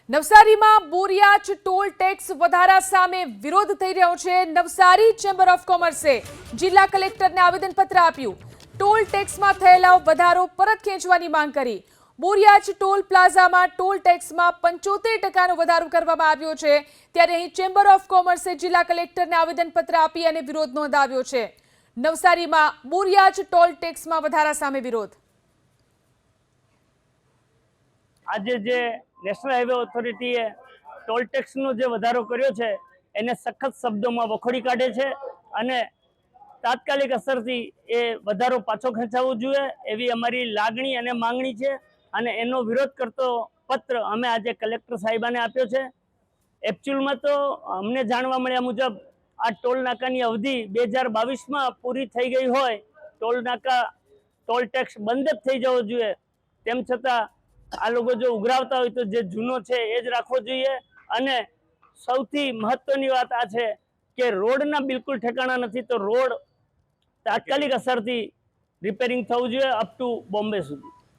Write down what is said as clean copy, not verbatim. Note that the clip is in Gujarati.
નવસારીમાં બોરિયાચ ટોલ ટેક્સ વધારા સામે વિરોધ થઈ રહ્યો છે। નવસારી ચેમ્બર ઓફ કોમર્સે જિલ્લા કલેક્ટરને આવેદનપત્ર આપ્યું। ટોલ ટેક્સમાં થયેલા વધારો પરત ખેંચવાની માંગ કરી। બોરિયાચ ટોલ પ્લાઝામાં ટોલ ટેક્સમાં 75% વધારો કરવામાં આવ્યો છે, ત્યારે અહીં ચેમ્બર ઓફ કોમર્સે જિલ્લા કલેક્ટરને આવેદનપત્ર આપી અને વિરોધ નોંધાવ્યો છે। નવસારીમાં બોરિયાચ ટોલ ટેક્સમાં વધારા સામે વિરોધ। આજે જે નેશનલ હાઈવે ઓથોરિટીએ ટોલ ટેક્સનો જે વધારો કર્યો છે એને સખત શબ્દોમાં વખોડી કાઢે છે અને તાત્કાલિક અસરથી એ વધારો પાછો ખેંચાવવો જોઈએ એવી અમારી લાગણી અને માંગણી છે અને એનો વિરોધ કરતો પત્ર અમે આજે કલેક્ટર સાહેબાને આપ્યો છે। એકચ્યુઅલમાં તો અમને જાણવા મળ્યા મુજબ આ ટોલ નાકાની અવધિ 2022માં પૂરી થઈ ગઈ હોય, ટોલ ટેક્સ બંધ જ થઈ જવો જોઈએ, તેમ છતાં આ લોકો જો ઉઘરાવતા હોય તો જે જૂનો છે એ જ રાખવો જોઈએ। અને સૌથી મહત્વની વાત આ છે કે રોડના બિલકુલ ઠેકાણા નથી, તો રોડ તાત્કાલિક અસરથી રિપેરિંગ થવું જોઈએ અપ ટુ બોમ્બે સુધી।